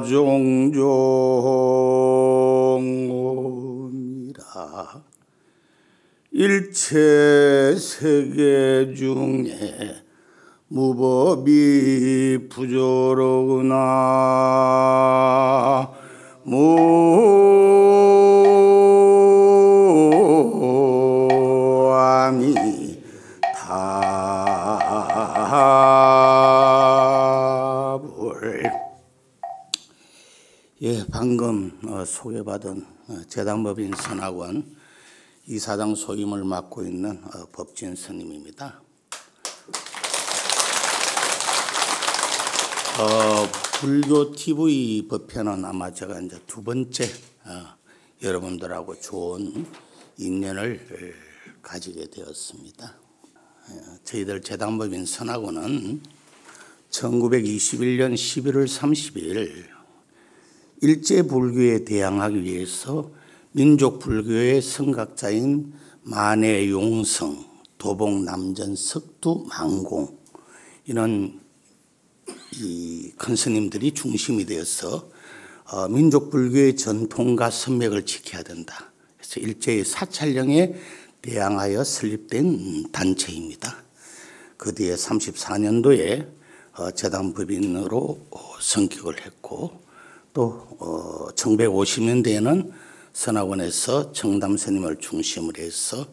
종종오미라. 일체 세계 중에 무법이 부조로구나. 예, 방금 소개받은 재단법인 선학원 이사장 소임을 맡고 있는 법진 스님입니다. 불교 TV 법회는 아마 제가 이제 두 번째 여러분들하고 좋은 인연을 가지게 되었습니다. 저희들 재단법인 선학원은 1921년 11월 30일 일제불교에 대항하기 위해서 민족불교의 선각자인 만해용성, 도봉남전, 석두만공 이런 이 큰 스님들이 중심이 되어서 민족불교의 전통과 선맥을 지켜야 된다. 그래서 일제의 사찰령에 대항하여 설립된 단체입니다. 그 뒤에 34년도에 재단법인으로 성격을 했고 또 1950년대에는 선학원에서 정담 스님을 중심으로 해서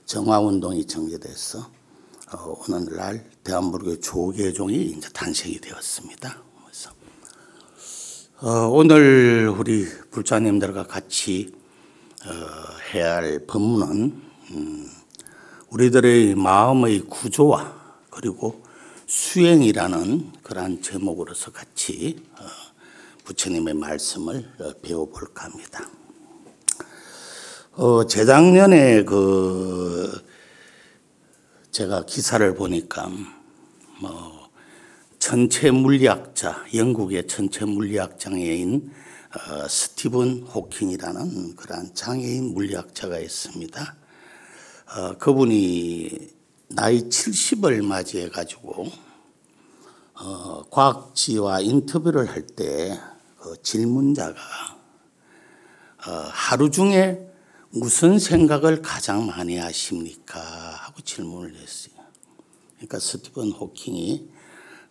정화운동이 전개돼서 오늘날 대한불교 조계종이 이제 탄생이 되었습니다. 그래서 오늘 우리 불자님들과 같이 해야 할 법문은 우리들의 마음의 구조와 그리고 수행이라는 그러한 제목으로서 같이 부처님의 말씀을 배워볼까 합니다. 재작년에 제가 기사를 보니까 천체 물리학자, 영국의 천체 물리학 장애인 스티븐 호킹이라는 그러한 장애인 물리학자가 있습니다. 그분이 나이 70을 맞이해 가지고 과학지와 인터뷰를 할 때 질문자가 하루 중에 무슨 생각을 가장 많이 하십니까? 하고 질문을 했어요. 그러니까 스티븐 호킹이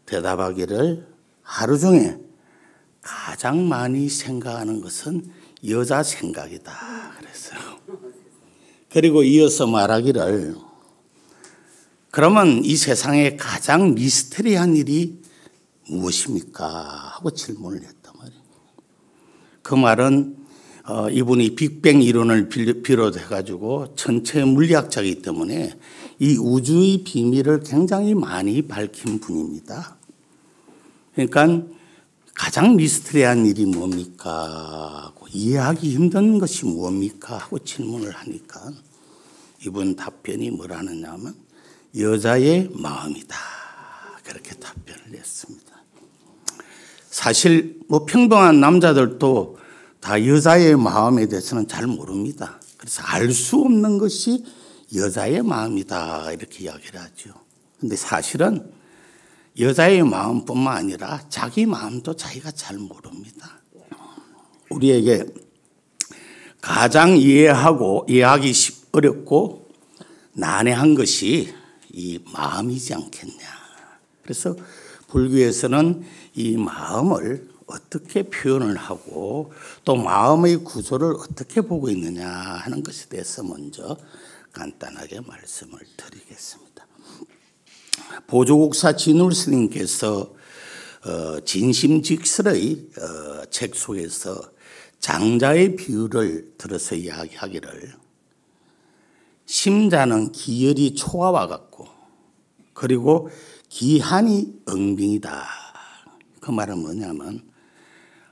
대답하기를 하루 중에 가장 많이 생각하는 것은 여자 생각이다 그랬어요. 그리고 이어서 말하기를 그러면 이 세상에 가장 미스터리한 일이 무엇입니까? 하고 질문을 했단 말이에요. 그 말은 이분이 빅뱅 이론을 비롯해가지고 천체 물리학자이기 때문에 이 우주의 비밀을 굉장히 많이 밝힌 분입니다. 그러니까 가장 미스터리한 일이 뭡니까? 하고 이해하기 힘든 것이 뭡니까? 하고 질문을 하니까 이분 답변이 뭐라느냐 하면 여자의 마음이다. 그렇게 답변을 했습니다. 사실 평범한 남자들도 다 여자의 마음에 대해서는 잘 모릅니다. 그래서 알 수 없는 것이 여자의 마음이다 이렇게 이야기를 하죠. 그런데 사실은 여자의 마음뿐만 아니라 자기 마음도 자기가 잘 모릅니다. 우리에게 가장 이해하기 어렵고 난해한 것이 이 마음이지 않겠냐. 그래서 불교에서는 이 마음을 어떻게 표현을 하고 또 마음의 구조를 어떻게 보고 있느냐 하는 것에 대해서 먼저 간단하게 말씀을 드리겠습니다. 보조국사 진울 스님께서 진심직설의 책 속에서 장자의 비유를 들어서 이야기하기를 심자는 기열이 초화와 같고 그리고 기한이 응빙이다. 그 말은 뭐냐면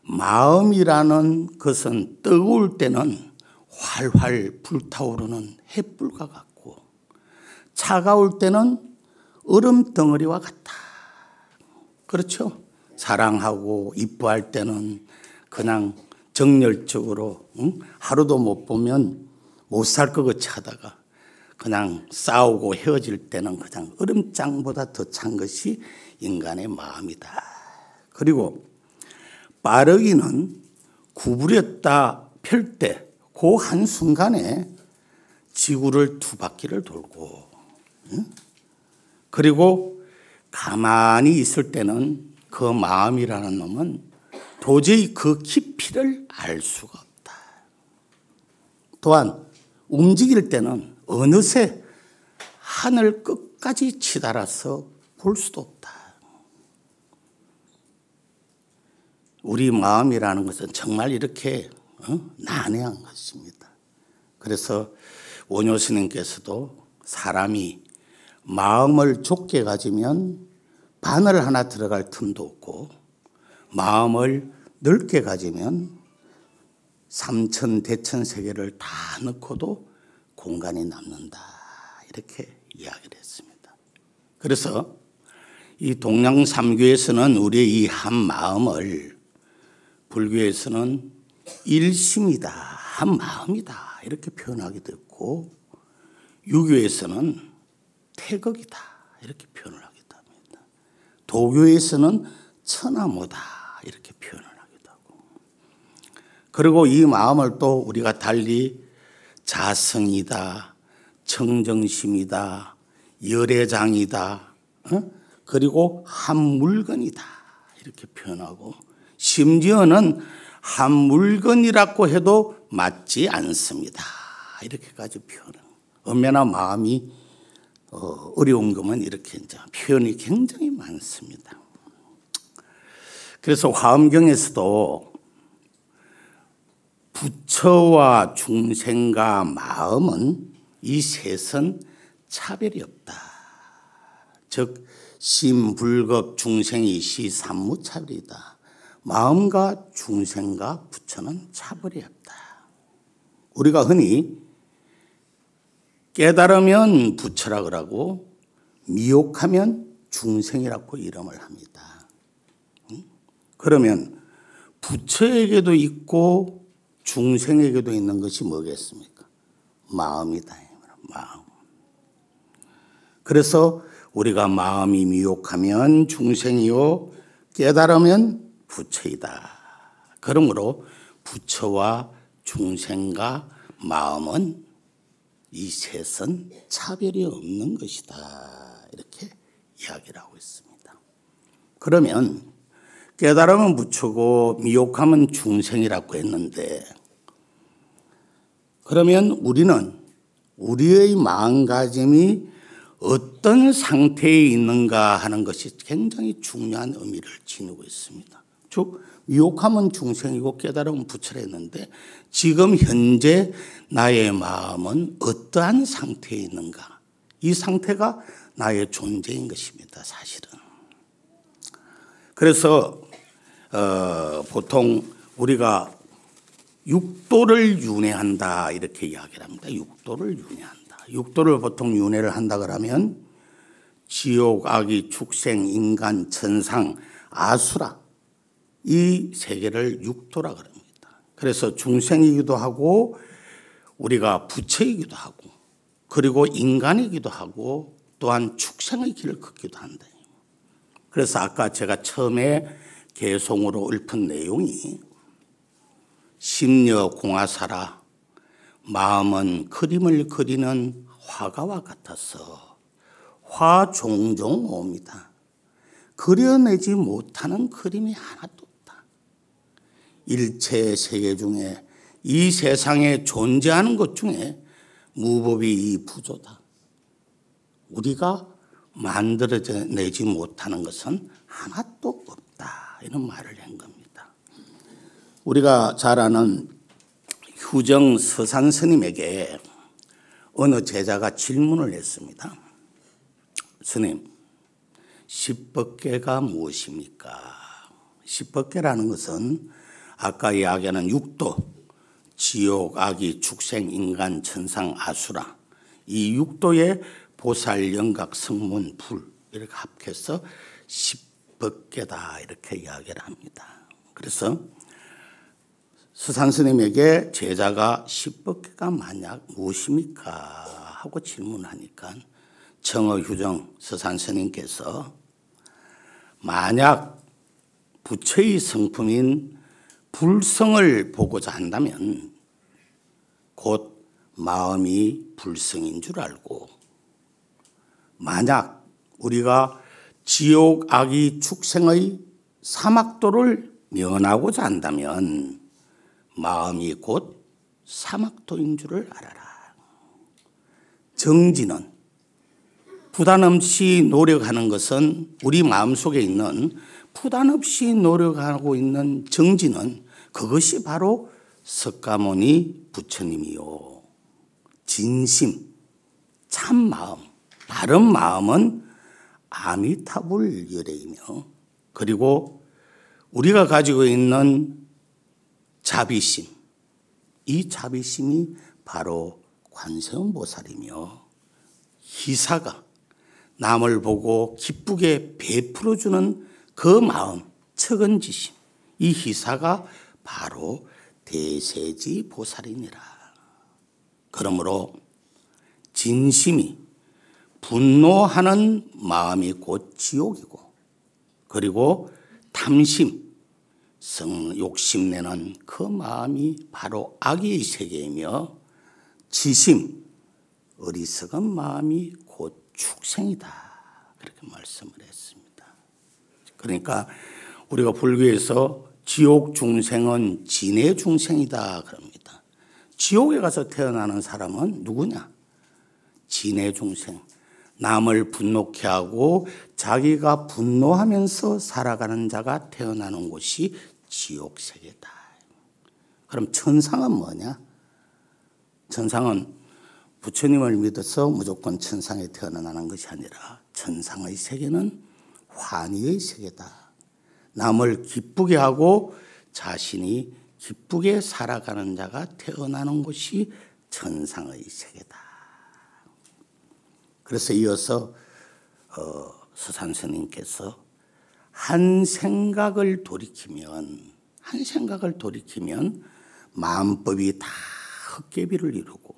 마음이라는 것은 뜨거울 때는 활활 불타오르는 햇불과 같고 차가울 때는 얼음 덩어리와 같다. 그렇죠? 사랑하고 이뻐할 때는 그냥 정열적으로 하루도 못 보면 못 살 것 같이 하다가 그냥 싸우고 헤어질 때는 그냥 얼음장보다 더 찬 것이 인간의 마음이다. 그리고 빠르기는 구부렸다 펼 때 그 한순간에 지구를 2바퀴를 돌고, 그리고 가만히 있을 때는 그 마음이라는 놈은 도저히 그 깊이를 알 수가 없다. 또한 움직일 때는 어느새 하늘 끝까지 치달아서 볼 수도 없다. 우리 마음이라는 것은 정말 이렇게 난해한 것입니다. 그래서 원효 스님께서도 사람이 마음을 좁게 가지면 바늘 하나 들어갈 틈도 없고, 마음을 넓게 가지면 삼천대천 세계를 다 넣고도 공간이 남는다, 이렇게 이야기를 했습니다. 그래서 이 동양삼교에서는 우리의 이 한 마음을, 불교에서는 일심이다, 한 마음이다, 이렇게 표현하기도 했고, 유교에서는 태극이다, 이렇게 표현을 하기도 합니다. 도교에서는 천하모다, 이렇게 표현을 하기도 하고, 그리고 이 마음을 또 우리가 달리 자성이다, 청정심이다, 열애장이다, 그리고 한 물건이다, 이렇게 표현하고, 심지어는 한 물건이라고 해도 맞지 않습니다, 이렇게까지 표현을. 얼마나 마음이 어려운 거면 이렇게 이제 표현이 굉장히 많습니다. 그래서 화엄경에서도 부처와 중생과 마음은 이 셋은 차별이 없다. 즉 심불급 중생이 시삼무차별이다. 마음과 중생과 부처는 차별이 없다. 우리가 흔히 깨달으면 부처라 그러고 미혹하면 중생이라고 이름을 합니다. 그러면 부처에게도 있고 중생에게도 있는 것이 뭐겠습니까? 마음이다. 마음. 그래서 우리가 마음이 미혹하면 중생이요, 깨달으면 부처이다. 그러므로 부처와 중생과 마음은 이 셋은 차별이 없는 것이다, 이렇게 이야기를 하고 있습니다. 그러면 깨달으면 부처고 미혹하면 중생이라고 했는데, 그러면 우리는 우리의 마음가짐이 어떤 상태에 있는가 하는 것이 굉장히 중요한 의미를 지니고 있습니다. 즉 미혹하면 중생이고 깨달으면 부처라 했는데, 지금 현재 나의 마음은 어떠한 상태에 있는가, 이 상태가 나의 존재인 것입니다, 사실은. 그래서 보통 우리가 육도를 윤회한다, 이렇게 이야기를 합니다. 육도를 윤회한다. 육도를 보통 윤회를 한다 그러면 지옥, 악이, 축생, 인간, 천상, 아수라, 이 세계를 육도라 그럽니다. 그래서 중생이기도 하고 우리가 부처이기도 하고, 그리고 인간이기도 하고, 또한 축생의 길을 걷기도 한다. 그래서 아까 제가 처음에 개송으로 읊은 내용이 심려 공하사라, 마음은 그림을 그리는 화가와 같아서 화 종종 옵니다. 그려내지 못하는 그림이 하나도 없다. 일체 세계 중에, 이 세상에 존재하는 것 중에 무법이 이 부조다. 우리가 만들어내지 못하는 것은 하나도 없다, 이런 말을 한 겁니다. 우리가 잘 아는 휴정 서산 스님에게 어느 제자가 질문을 했습니다. 스님, 십법계가 무엇입니까? 십법계라는 것은 아까 이야기하는 육도, 지옥, 악이, 축생, 인간, 천상, 아수라, 이 육도의 보살, 영각, 성문, 불, 이렇게 합해서 십법계다, 이렇게 이야기를 합니다. 그래서 서산 스님에게 제자가 십법계가 만약 무엇입니까? 하고 질문하니까 정어휴정 서산 스님께서 만약 부처의 성품인 불성을 보고자 한다면 곧 마음이 불성인 줄 알고, 만약 우리가 지옥 악의 축생의 사막도를 면하고자 한다면 마음이 곧 사막도인 줄을 알아라. 정진은 부담 없이 노력하는 것은, 우리 마음속에 있는 부담 없이 노력하고 있는 정진은 그것이 바로 석가모니 부처님이요. 진심, 참마음, 바른 마음은 아미타불 열애이며, 그리고 우리가 가지고 있는 자비심, 이 자비심이 바로 관세음보살이며, 희사가 남을 보고 기쁘게 베풀어주는 그 마음, 척은지심, 이 희사가 바로 대세지 보살이니라. 그러므로 진심이 분노하는 마음이 곧 지옥이고, 그리고 탐심, 욕심내는 그 마음이 바로 악의 세계이며, 지심, 어리석은 마음이 곧 축생이다. 그렇게 말씀을 했습니다. 그러니까 우리가 불교에서 지옥 중생은 진의 중생이다 그럽니다. 지옥에 가서 태어나는 사람은 누구냐? 진의 중생. 남을 분노케 하고 자기가 분노하면서 살아가는 자가 태어나는 곳이 지옥 세계다. 그럼 천상은 뭐냐? 천상은 부처님을 믿어서 무조건 천상에 태어나는 것이 아니라, 천상의 세계는 환희의 세계다. 남을 기쁘게 하고 자신이 기쁘게 살아가는 자가 태어나는 곳이 천상의 세계다. 그래서 이어서 서산스님께서 한 생각을 돌이키면 만법이 다 헛개비를 이루고,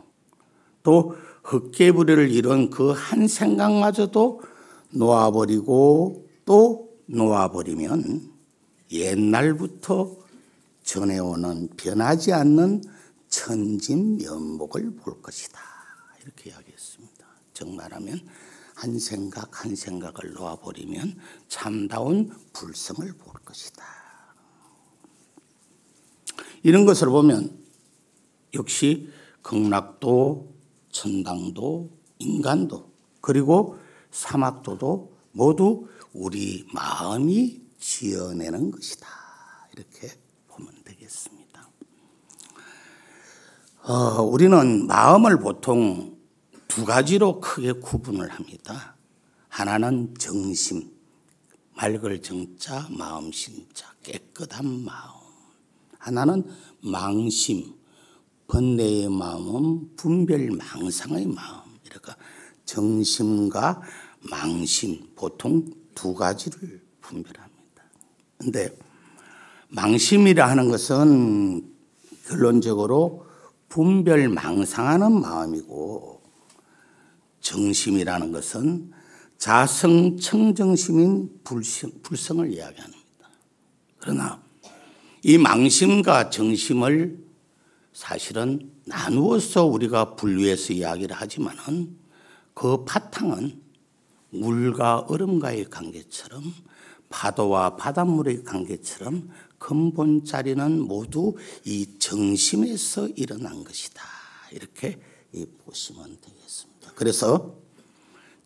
또 헛개비를 이룬 그 한 생각마저도 놓아버리고 또 놓아버리면 옛날부터 전해오는 변하지 않는 천진면목을 볼 것이다. 이렇게 이야기했습니다. 즉 말하면 한 생각을 놓아버리면 참다운 불성을 볼 것이다. 이런 것을 보면 역시 극락도, 천당도, 인간도, 그리고 사막도도 모두 우리 마음이 지어내는 것이다. 이렇게 보면 되겠습니다. 우리는 마음을 보통 두 가지로 크게 구분을 합니다. 하나는 정심, 맑을 정자, 마음 심자, 깨끗한 마음. 하나는 망심, 번뇌의 마음, 분별망상의 마음. 이렇게 정심과 망심, 보통 두 가지를 분별합니다. 그런데 망심이라 하는 것은 결론적으로 분별망상하는 마음이고, 정심이라는 것은 자성청정심인 불성을 이야기합니다. 그러나 이 망심과 정심을 사실은 나누어서 우리가 분류해서 이야기를 하지만은 그 바탕은 물과 얼음과의 관계처럼, 파도와 바닷물의 관계처럼 근본 자리는 모두 이 정심에서 일어난 것이다. 이렇게 보시면 되겠습니다. 그래서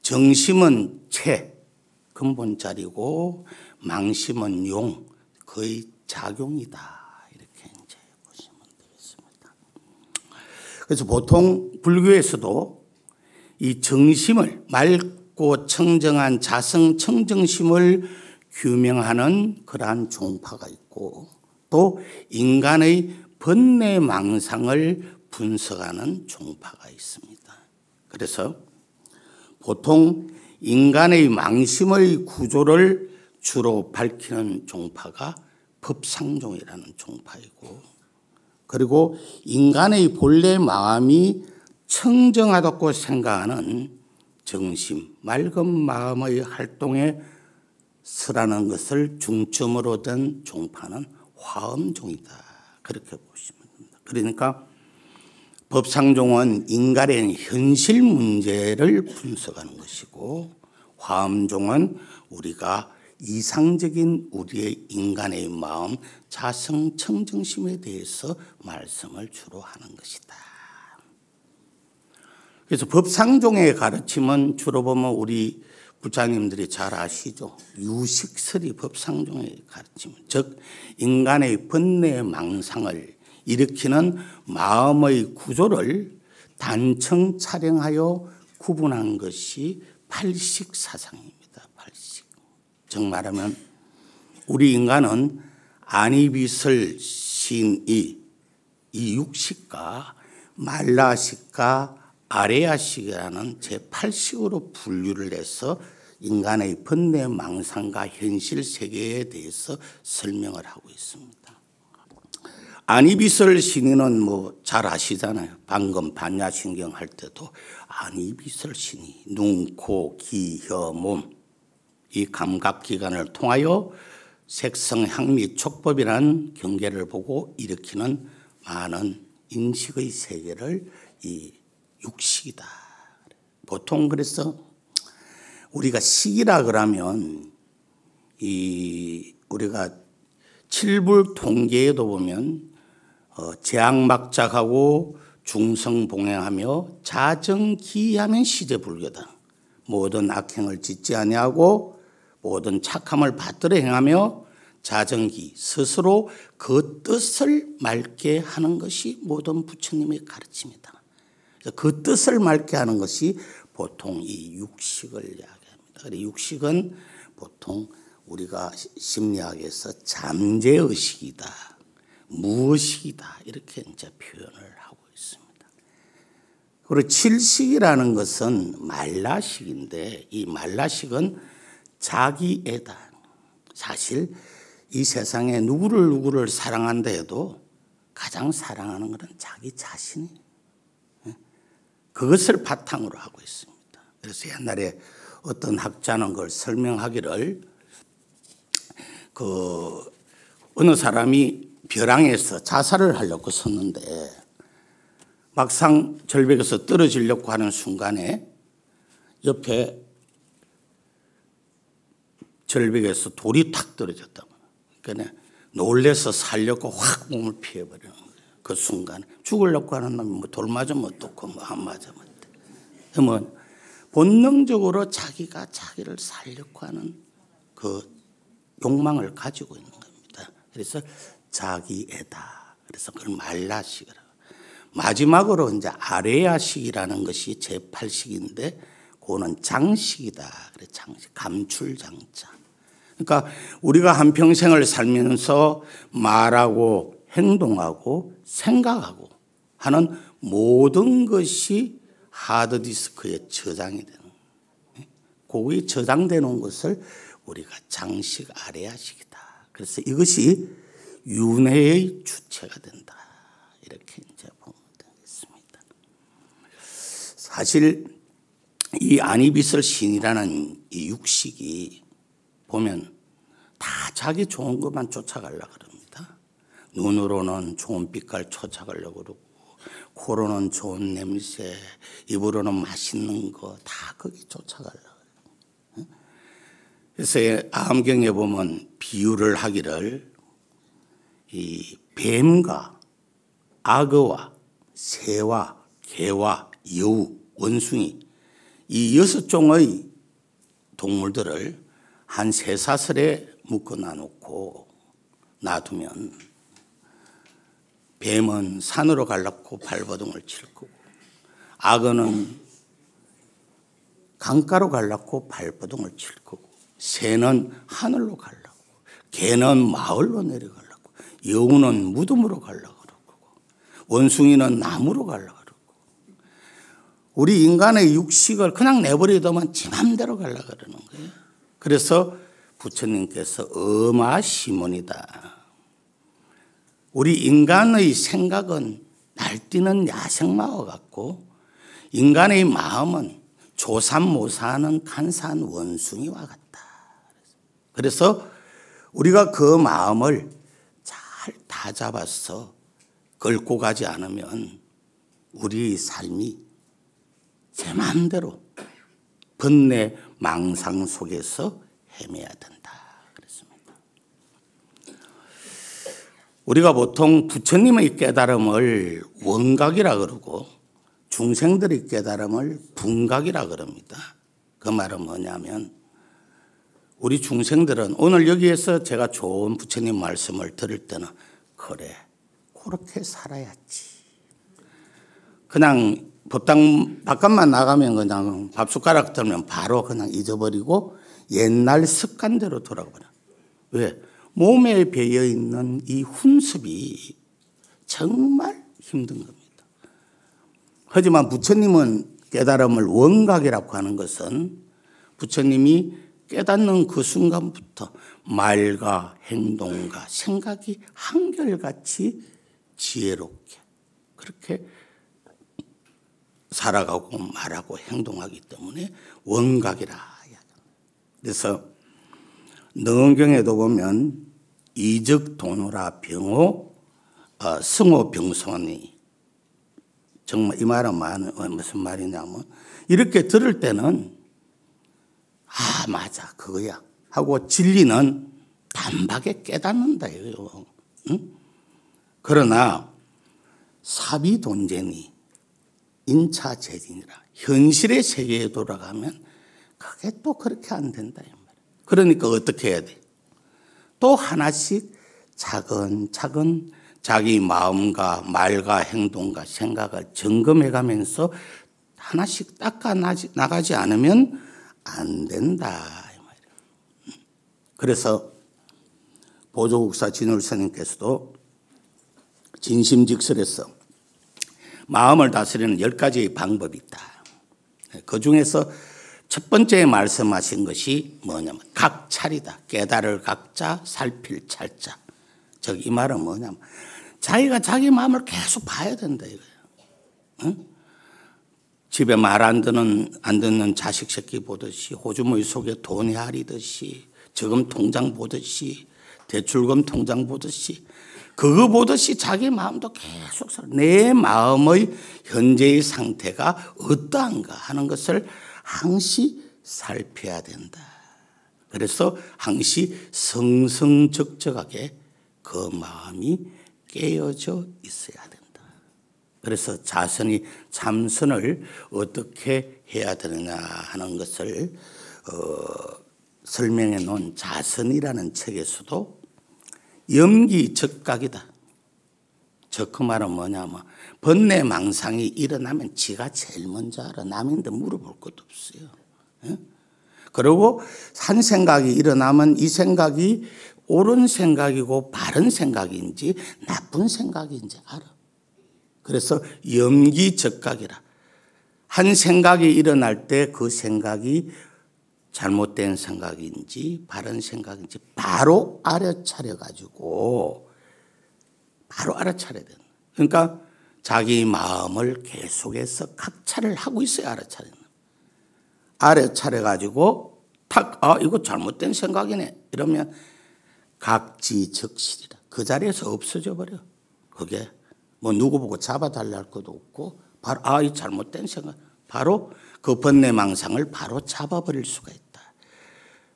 정심은 채, 근본 자리고, 망심은 용, 거의 작용이다. 이렇게 이제 보시면 되겠습니다. 그래서 보통 불교에서도 이 정심을, 맑고 청정한 자성 청정심을 규명하는 그러한 종파가 있고, 또 인간의 번뇌 망상을 분석하는 종파가 있습니다. 그래서 보통 인간의 망심의 구조를 주로 밝히는 종파가 법상종이라는 종파이고, 그리고 인간의 본래 마음이 청정하다고 생각하는 정심, 맑은 마음의 활동에 서라는 것을 중점으로 둔 종파는 화엄종이다. 그렇게 보시면 됩니다. 그러니까 법상종은 인간의 현실 문제를 분석하는 것이고, 화엄종은 우리가 이상적인 우리의 인간의 마음, 자성, 청정심에 대해서 말씀을 주로 하는 것이다. 그래서 법상종의 가르침은 주로 보면 우리 부장님들이 잘 아시죠. 유식설이 법상종의 가르침, 즉 인간의 번뇌 망상을 일으키는 마음의 구조를 단청 촬영하여 구분한 것이 팔식 사상입니다. 팔식. 즉 말하면 우리 인간은 안이비설 신이 이 육식과 말라식과 아레아식이라는 제8식으로 분류를 해서 인간의 번뇌 망상과 현실 세계에 대해서 설명을 하고 있습니다. 안이비설 신의는 뭐 잘 아시잖아요. 방금 반야신경 할 때도 안이비설 신의, 눈, 코, 귀, 혀, 몸, 이 감각기관을 통하여 색성, 향미, 촉법이라는 경계를 보고 일으키는 많은 인식의 세계를 이 육식이다. 보통 그래서 우리가 식이라 그러면 우리가 칠불 통계에도 보면 재앙막작하고 중성봉행하며 자정기하면 시제불교다. 모든 악행을 짓지 아니하고 모든 착함을 받들어 행하며 자정기, 스스로 그 뜻을 맑게 하는 것이 모든 부처님의 가르침이다. 그 뜻을 맑게 하는 것이 보통 이 육식을 이야기합니다. 육식은 보통 우리가 심리학에서 잠재의식이다, 무의식이다 이렇게 이제 표현을 하고 있습니다. 그리고 칠식이라는 것은 말라식인데 이 말라식은 자기애다. 사실 이 세상에 누구를 사랑한다 해도 가장 사랑하는 것은 자기 자신이에요. 그것을 바탕으로 하고 있습니다. 그래서 옛날에 어떤 학자는 그걸 설명하기를 어느 사람이 벼랑에서 자살을 하려고 섰는데 막상 절벽에서 떨어지려고 하는 순간에 옆에 절벽에서 돌이 탁 떨어졌다. 그러니까 놀래서 살려고 확 몸을 피해버리는 거예요. 그 순간에 죽으려고 하는 놈이 뭐 돌 맞으면 어떻고 뭐 안 맞으면 어때. 그러면 본능적으로 자기가 자기를 살려고 하는 그 욕망을 가지고 있는 겁니다. 그래서 자기애다. 그래서 그걸 말라식이라고. 마지막으로 이제 아레아식이라는 것이 제8식인데 그거는 장식이다. 그래 장식, 감출장자. 그러니까 우리가 한평생을 살면서 말하고 행동하고 생각하고 하는 모든 것이 하드디스크에 저장이 되는 거예요. 거기에 저장되는 것을 우리가 장식 아레아식이다. 그래서 이것이 윤회의 주체가 된다. 이렇게 이제 보면 되겠습니다. 사실 이 안이비설 신이라는 이 육식이 보면 다 자기 좋은 것만 쫓아가려고 그럽니다. 눈으로는 좋은 빛깔 쫓아가려고 그러고 코로는 좋은 냄새, 입으로는 맛있는 거 다 거기 쫓아가려고 그래요. 그래서 암경에 보면 비유를 하기를 이 뱀과 악어와 새와 개와 여우, 원숭이 이 6종의 동물들을 한 쇠사슬에 묶어 놔놓고 놔두면 뱀은 산으로 가려고 발버둥을 칠 거고 악어는 강가로 가려고 발버둥을 칠 거고 새는 하늘로 가려고 개는 마을로 내려가려고 여우는 무덤으로 가려고 그러고 원숭이는 나무로 가려고 그러고 우리 인간의 육식을 그냥 내버려두면 지 맘대로 가려고 그러는 거예요. 그래서 부처님께서 어마시문이다. 우리 인간의 생각은 날뛰는 야생마와 같고 인간의 마음은 조삼모사하는 간사한 원숭이와 같다. 그래서 우리가 그 마음을 잘 다잡아서 걸고 가지 않으면 우리의 삶이 제 마음대로 번뇌 망상 속에서 헤매야 된다 그랬습니다. 우리가 보통 부처님의 깨달음을 원각이라 그러고 중생들의 깨달음을 분각이라 그럽니다. 그 말은 뭐냐면 우리 중생들은 오늘 여기에서 제가 좋은 부처님 말씀을 들을 때는 그래 그렇게 살아야지. 그냥 보통 바깥만 나가면 그냥 밥숟가락 들면 바로 그냥 잊어버리고 옛날 습관대로 돌아가버려. 왜? 몸에 배어있는 이 훈습이 정말 힘든 겁니다. 하지만 부처님은 깨달음을 원각이라고 하는 것은 부처님이 깨닫는 그 순간부터 말과 행동과 생각이 한결같이 지혜롭게 그렇게 살아가고 말하고 행동하기 때문에 원각이라. 그래서 능언경에도 보면 이적 도노라 병호 승호 병손이 정말 이 말은 무슨 말이냐면 이렇게 들을 때는 아 맞아 그거야 하고 진리는 단박에 깨닫는다 이거요. 응? 그러나 사비돈제니 인차재진이라 현실의 세계에 돌아가면 그게 또 그렇게 안 된다 이 말이야. 그러니까 어떻게 해야 돼? 또 하나씩 차근차근 자기 마음과 말과 행동과 생각을 점검해 가면서 하나씩 닦아 나가지 않으면 안 된다 이 말이야. 그래서 보조국사 진울스님께서도 진심직설에서 마음을 다스리는 10가지의 방법이 있다. 그 중에서 첫 번째 말씀하신 것이 뭐냐면 각찰이다. 깨달을 각자 살필 찰자. 즉 이 말은 뭐냐면 자기가 자기 마음을 계속 봐야 된다 이거예요. 응? 집에 말 안 듣는 자식 새끼 보듯이 호주머니 속에 돈이 하리듯이 저금 통장 보듯이 대출금 통장 보듯이 그거 보듯이 자기 마음도 계속 내 마음의 현재의 상태가 어떠한가 하는 것을 항시 살펴야 된다. 그래서 항시 성성적적하게 그 마음이 깨어져 있어야 된다. 그래서 자선이 참선을 어떻게 해야 되느냐 하는 것을 설명해 놓은 자선이라는 책에서도 염기적각이다. 그 말은 뭐냐면 번뇌 망상이 일어나면 지가 제일 먼저 알아. 남인데 물어볼 것도 없어요. 그리고 한 생각이 일어나면 이 생각이 옳은 생각이고 바른 생각인지 나쁜 생각인지 알아. 그래서 염기적각이라. 한 생각이 일어날 때 그 생각이 잘못된 생각인지 바른 생각인지 바로 알아차려 가지고 바로 알아차려야 된다. 그러니까 자기 마음을 계속해서 각찰을 하고 있어야 알아차리는. 알아차려 가지고 탁 이거 잘못된 생각이네 이러면 각지적실이라. 그 자리에서 없어져 버려. 그게 뭐 누구 보고 잡아달라 할 것도 없고 바로 이 잘못된 생각 바로 그 번뇌망상을 바로 잡아버릴 수가 있다.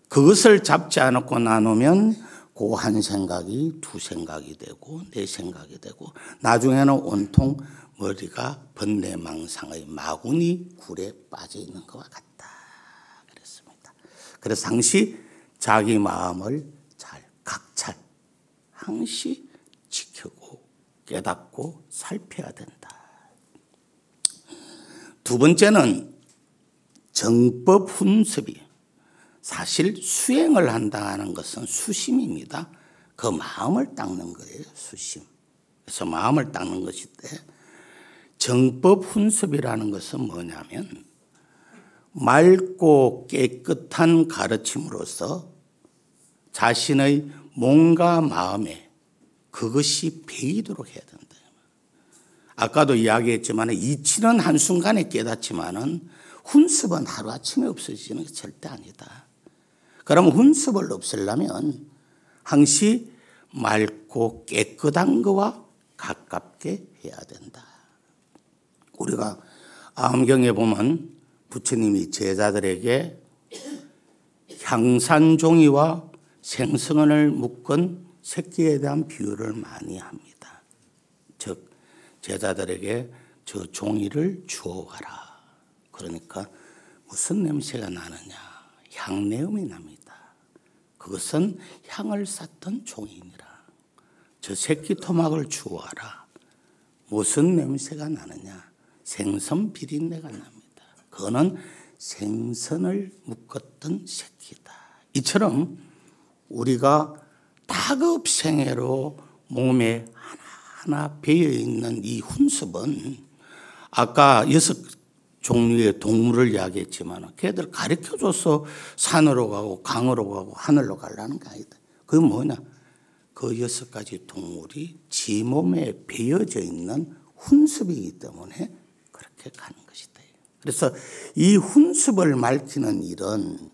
그것을 잡지 않고 나누면 그 한 생각이 두 생각이 되고 네 생각이 되고 나중에는 온통 머리가 번뇌망상의 마구니 굴에 빠져 있는 것과 같다. 그랬습니다. 그래서 항시 자기 마음을 잘 각찰, 항시 지키고 깨닫고 살펴야 된다. 두 번째는 정법 훈습이 사실 수행을 한다는 것은 수심입니다. 그 마음을 닦는 거예요. 수심. 그래서 마음을 닦는 것인데 정법 훈습이라는 것은 뭐냐면 맑고 깨끗한 가르침으로써 자신의 몸과 마음에 그것이 배이도록 해야 된다. 아까도 이야기했지만 이치는 한순간에 깨닫지만은 훈습은 하루아침에 없어지는 게 절대 아니다. 그럼 훈습을 없애려면 항시 맑고 깨끗한 거와 가깝게 해야 된다. 우리가 암경에 보면 부처님이 제자들에게 향산종이와 생선을 묶은 새끼에 대한 비유를 많이 합니다. 즉 제자들에게 저 종이를 주워와라. 그러니까 무슨 냄새가 나느냐? 향내음이 납니다. 그것은 향을 쌌던 종이니라. 저 새끼 토막을 주워와라. 무슨 냄새가 나느냐? 생선 비린내가 납니다. 그거는 생선을 묶었던 새끼다. 이처럼 우리가 다급생애로 몸에 하나하나 배어있는 이 훈습은 아까 6종류의 동물을 이야기했지만 걔들 가르쳐줘서 산으로 가고 강으로 가고 하늘로 가려는 게 아니다. 그게 뭐냐? 그 6가지 동물이 지 몸에 배어져 있는 훈습이기 때문에 그렇게 가는 것이다. 그래서 이 훈습을 밝히는 일은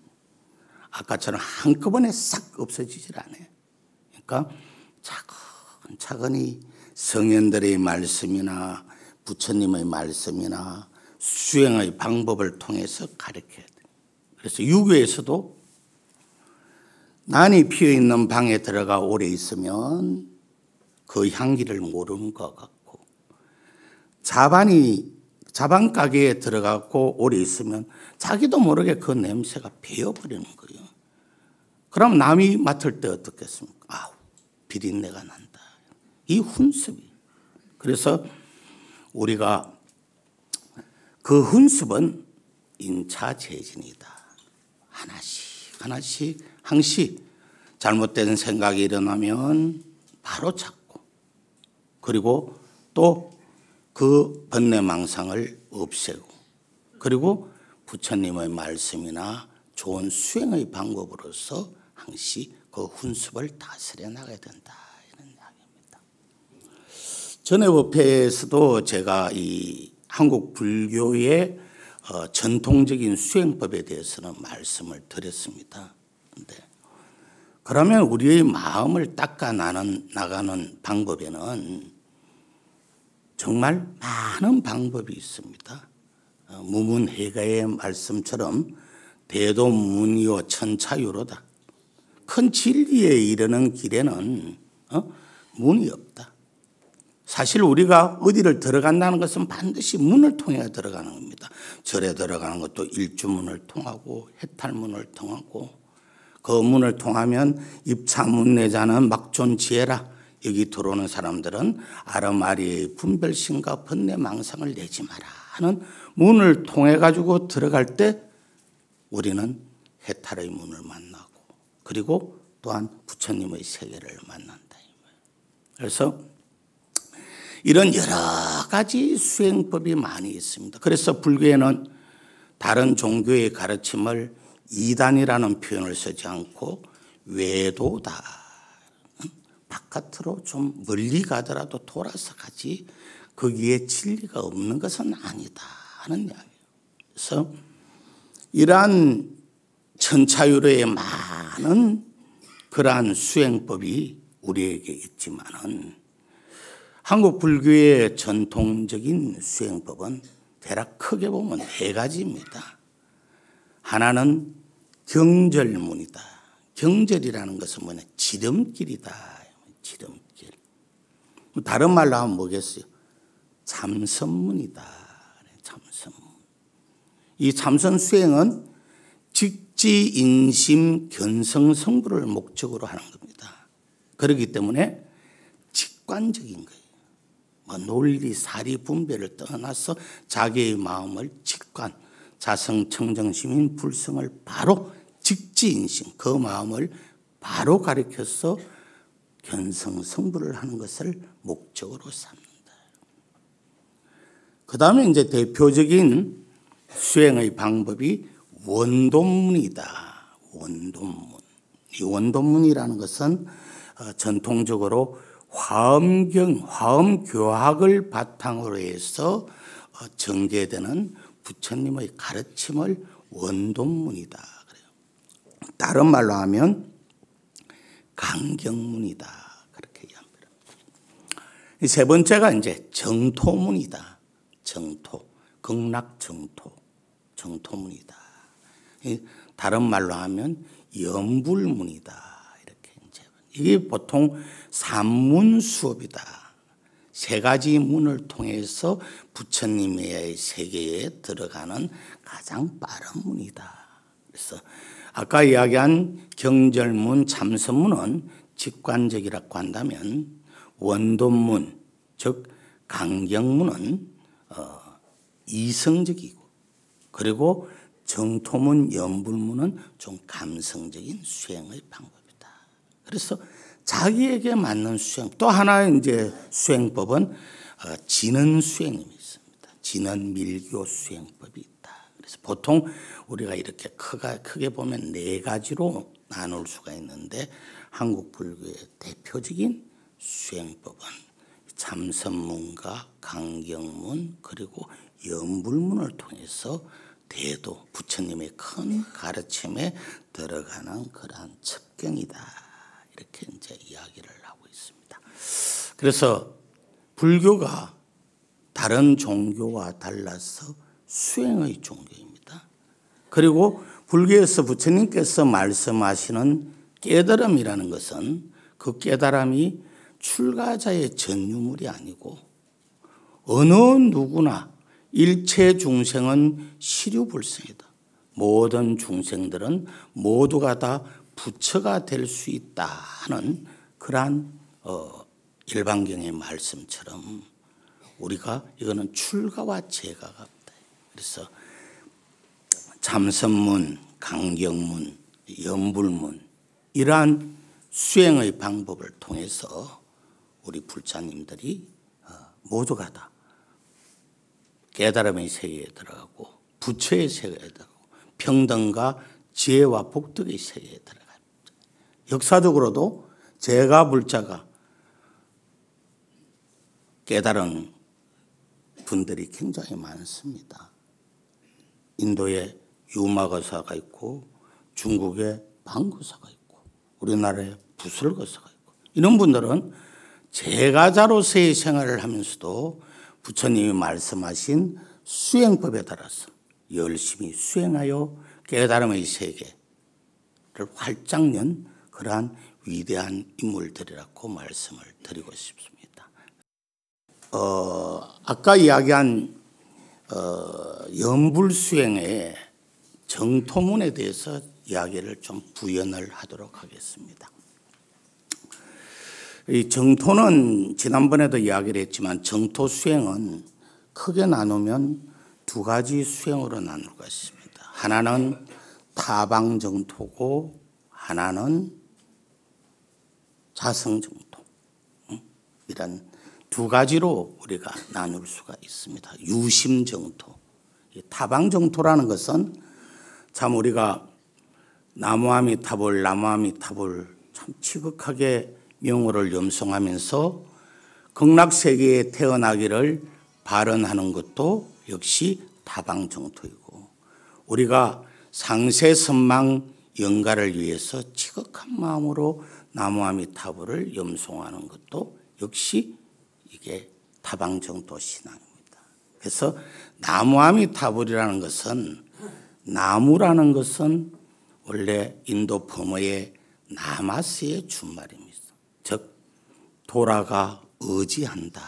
아까처럼 한꺼번에 싹 없어지질 않아요. 그러니까 차근차근히 성현들의 말씀이나 부처님의 말씀이나 수행의 방법을 통해서 가르쳐야 돼요. 그래서 유교에서도 난이 피어있는 방에 들어가 오래 있으면 그 향기를 모르는 것 같고, 자반 가게에 들어가고 오래 있으면 자기도 모르게 그 냄새가 배어버리는 거예요. 그럼 남이 맡을 때 어떻겠습니까? 아우, 비린내가 난다. 이 훈습이. 그래서 우리가 그 훈습은 인차재진이다. 하나씩 항시 잘못된 생각이 일어나면 바로 찾고, 그리고 또 그 번뇌망상을 없애고, 그리고 부처님의 말씀이나 좋은 수행의 방법으로서 항시 그 훈습을 다스려 나가야 된다. 이런 이야기입니다. 전해법회에서도 제가 이 한국 불교의 전통적인 수행법에 대해서는 말씀을 드렸습니다. 근데 그러면 우리의 마음을 닦아 나가는 방법에는 정말 많은 방법이 있습니다. 무문해가의 말씀처럼 대도무문이요 천차유로다. 큰 진리에 이르는 길에는 문이 없다. 사실 우리가 어디를 들어간다는 것은 반드시 문을 통해 들어가는 겁니다. 절에 들어가는 것도 일주문을 통하고 해탈문을 통하고, 그 문을 통하면 입차문내자는 막존지혜라. 여기 들어오는 사람들은 아르마리의 분별심과 번뇌망상을 내지 마라 하는 문을 통해 가지고 들어갈 때 우리는 해탈의 문을 만나고, 그리고 또한 부처님의 세계를 만난다. 그래서 이런 여러 가지 수행법이 많이 있습니다. 그래서 불교에는 다른 종교의 가르침을 이단이라는 표현을 쓰지 않고 외도다. 바깥으로 좀 멀리 가더라도 돌아서 가지 거기에 진리가 없는 것은 아니다 하는 이야기예요. 그래서 이러한 천차유로의 많은 그러한 수행법이 우리에게 있지만은 한국 불교의 전통적인 수행법은 대략 크게 보면 4가지입니다. 하나는 경절문이다. 경절이라는 것은 뭐냐? 지름길이다. 지름길. 다른 말로 하면 뭐겠어요? 참선문이다. 참선문. 이 참선 수행은 직지, 인심, 견성, 성불을 목적으로 하는 겁니다. 그렇기 때문에 직관적인 거예요. 뭐 논리, 사리, 분별을 떠나서 자기의 마음을 직관, 자성, 청정심인 불성을 바로 직지인심, 그 마음을 바로 가리켜서 견성, 성불을 하는 것을 목적으로 삼는다. 그 다음에 이제 대표적인 수행의 방법이 원돈문이다. 원돈문. 이 원돈문이라는 것은 전통적으로 화엄교학을 바탕으로 해서 전개되는 부처님의 가르침을 원돈문이다 그래요. 다른 말로 하면 강경문이다. 그렇게 이야기합니다. 세 번째가 이제 정토문이다. 정토, 극락정토, 정토문이다. 다른 말로 하면 연불문이다. 이렇게 이제 이게 보통 산문 수업이다. 세 가지 문을 통해서 부처님의 세계에 들어가는 가장 빠른 문이다. 그래서 아까 이야기한 경절문, 참선문은 직관적이라고 한다면 원돈문, 즉 강경문은 이성적이고, 그리고 정토문, 연불문은 좀 감성적인 수행의 방법이다. 그래서 자기에게 맞는 수행, 또 하나의 이제 수행법은 진언 수행이 있습니다. 진언 밀교 수행법이 있다. 그래서 보통 우리가 이렇게 크게 보면 네 가지로 나눌 수가 있는데, 한국 불교의 대표적인 수행법은 참선문과 강경문 그리고 연불문을 통해서 대도 부처님의 큰 가르침에 들어가는 그러한 첩경이다. 이렇게 이제 이야기를 하고 있습니다. 그래서 불교가 다른 종교와 달라서 수행의 종교입니다. 그리고 불교에서 부처님께서 말씀하시는 깨달음이라는 것은 그 깨달음이 출가자의 전유물이 아니고 어느 누구나 일체 중생은 시류불생이다. 모든 중생들은 모두가 다 부처가 될 수 있다 하는 그러한 일반경의 말씀처럼 우리가 이거는 출가와 재가가 없다. 그래서 참선문, 강경문, 연불문 이러한 수행의 방법을 통해서 우리 불자님들이 모두가 다 깨달음의 세계에 들어가고 부처의 세계에 들어가고 평등과 지혜와 복덕의 세계에 들어갑니다. 역사적으로도 재가 불자가 깨달은 분들이 굉장히 많습니다. 인도에 유마거사가 있고 중국에 방거사가 있고 우리나라에 부설거사가 있고 이런 분들은 재가자로서의 생활을 하면서도 부처님이 말씀하신 수행법에 따라서 열심히 수행하여 깨달음의 세계를 활짝 연 그러한 위대한 인물들이라고 말씀을 드리고 싶습니다. 아까 이야기한 연불수행의 정토문에 대해서 이야기를 좀 부연을 하도록 하겠습니다. 이 정토는 지난번에도 이야기를 했지만 정토 수행은 크게 나누면 두 가지 수행으로 나눌 것입니다. 하나는 타방정토고 하나는 자성정토. 이런 두 가지로 우리가 나눌 수가 있습니다. 유심정토. 타방정토라는 것은 참 우리가 나무아미타불 참 지극하게 명호를 염송하면서 극락세계에 태어나기를 발언하는 것도 역시 타방정토이고 우리가 상세선망 영가를 위해서 지극한 마음으로 나무아미타불을 염송하는 것도 역시 이게 타방정토 신앙입니다. 그래서 나무아미타불이라는 것은 나무라는 것은 원래 인도 범어의 나마스의 준말입니다. 즉 돌아가 의지한다.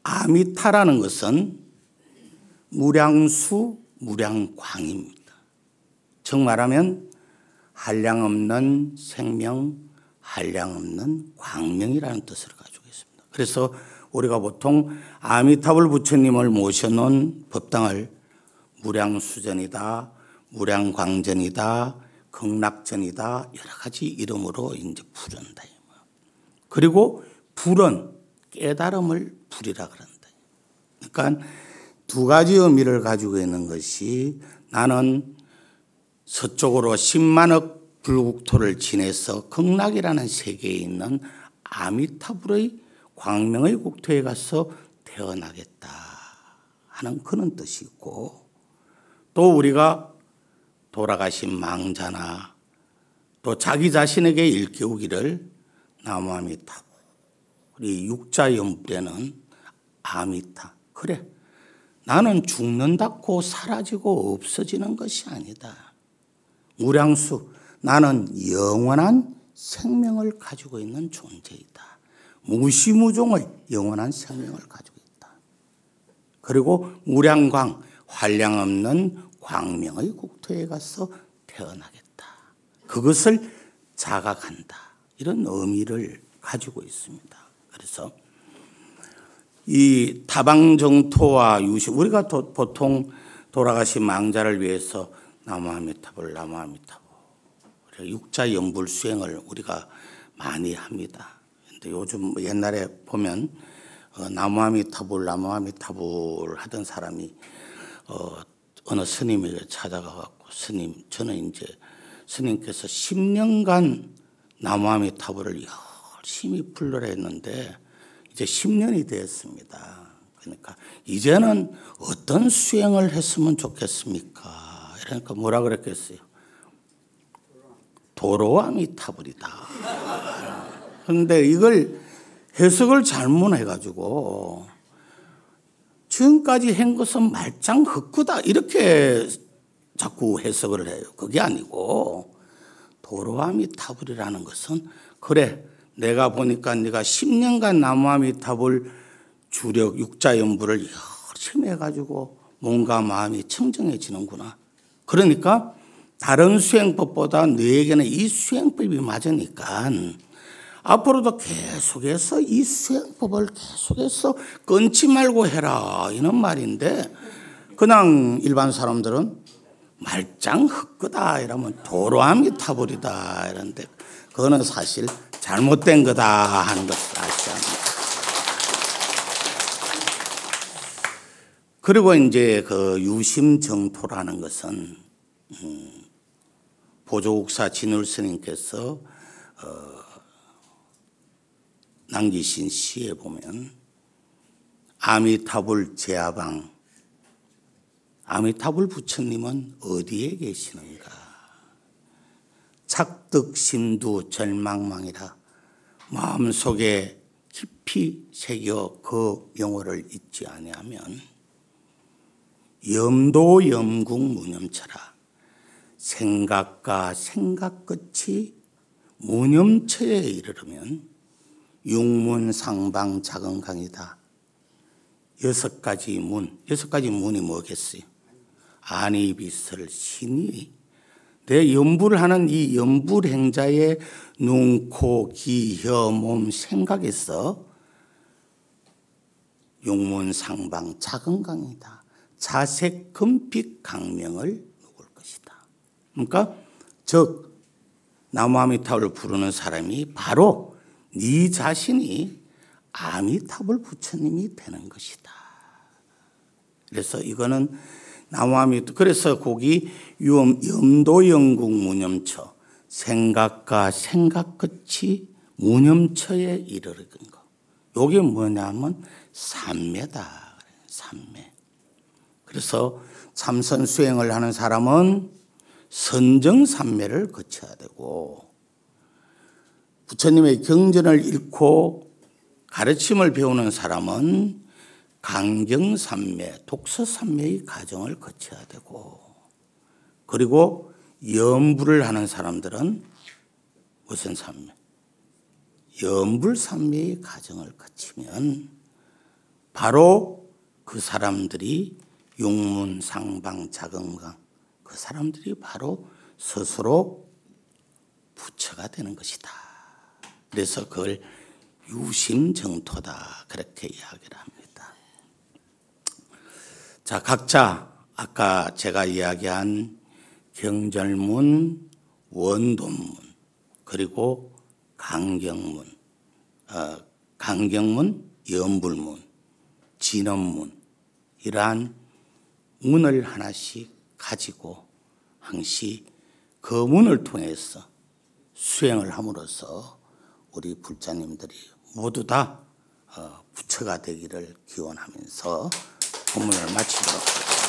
아미타라는 것은 무량수 무량광입니다. 즉 말하면 한량없는 생명, 한량없는 광명이라는 뜻을 가지고 있습니다. 그래서 우리가 보통 아미타불 부처님을 모셔놓은 법당을 무량수전이다, 무량광전이다, 극락전이다 여러 가지 이름으로 이제 부른다. 그리고 불은 깨달음을 불이라 그런다. 그러니까 두 가지 의미를 가지고 있는 것이 나는 서쪽으로 10만억 불국토를 지내서 극락이라는 세계에 있는 아미타불의 광명의 국토에 가서 태어나겠다 하는 그런 뜻이 있고 또 우리가 돌아가신 망자나 또 자기 자신에게 일깨우기를 나무아미타불. 우리 육자연불에는 아미타. 그래, 나는 죽는다고 사라지고 없어지는 것이 아니다. 무량수, 나는 영원한 생명을 가지고 있는 존재이다. 무시무종의 영원한 생명을 가지고 있다. 그리고 무량광, 한량 없는 광명의 국토에 가서 태어나겠다. 그것을 자각한다. 이런 의미를 가지고 있습니다. 그래서 이 다방정토와 유심, 우리가 보통 돌아가신 망자를 위해서 나무아미타불, 나무아미타불, 육자연불 수행을 우리가 많이 합니다. 근데 요즘 옛날에 보면 나무아미타불, 나무아미타불 하던 사람이 어느 스님에게 찾아가 갖고, 스님, 저는 이제 스님께서 10년간 나무아미타불을 열심히 불러라 했는데 이제 10년이 되었습니다. 그러니까 이제는 어떤 수행을 했으면 좋겠습니까? 그러니까 뭐라 그랬겠어요? 도로아미타불이다. 그런데 이걸 해석을 잘못해가지고 지금까지 한 것은 말짱 헛구다 이렇게 자꾸 해석을 해요. 그게 아니고 도로아미타불이라는 것은, 그래, 내가 보니까 네가 10년간 나무아미타불 주력 육자연불을 열심히 해가지고 몸과 마음이 청정해지는구나. 그러니까 다른 수행법보다 너에게는 이 수행법이 맞으니까 앞으로도 계속해서 이 수행법을 계속해서 끊지 말고 해라, 이런 말인데, 그냥 일반 사람들은 말짱 헛거다 이러면 도로아미타불이다 이런데, 그거는 사실 잘못된 거다 하는 것을 아시지 않습니까? 그리고 이제 그 유심정토라는 것은 보조국사 진울스님께서 남기신 시에 보면 아미타불 제아방, 아미타불 부처님은 어디에 계시는가? 착득심두 절망망이라 마음속에 깊이 새겨 그 명호를 잊지 아니하면 염도염궁 무념처라, 생각과 생각 끝이 무념처에 이르르면 육문상방 작은강이다. 6가지 문, 6가지 문이 뭐겠어요? 아니비설 신이 내 염불을 하는 이 염불 행자의 눈, 코, 귀, 혀, 몸, 생각에서 육문상방 작은강이다. 자색 금빛 강명을 녹을 것이다. 그러니까 즉 나무아미타불을 부르는 사람이 바로 네 자신이 아미타불 부처님이 되는 것이다. 그래서 이거는 나무아미타불, 그래서 거기 염도영궁 무념처, 생각과 생각 끝이 무념처에 이르는 거. 이게 뭐냐면 삼매다. 삼매. 그래서 참선 수행을 하는 사람은 선정삼매를 거쳐야 되고, 부처님의 경전을 읽고 가르침을 배우는 사람은 강경삼매, 독서삼매의 과정을 거쳐야 되고, 그리고 염불을 하는 사람들은 무슨 삼매? 염불삼매의 과정을 거치면 바로 그 사람들이 육문상방 작은강, 그 사람들이 바로 스스로 부처가 되는 것이다. 그래서 그걸 유심정토다 그렇게 이야기를 합니다. 자, 각자 아까 제가 이야기한 경절문, 원돈문, 그리고 강경문, 강경문, 염불문, 진엄문, 이러한 문을 하나씩 가지고 항시 그 문을 통해서 수행을 함으로써 우리 불자님들이 모두 다 부처가 되기를 기원하면서 법문을 마치도록 하겠습니다.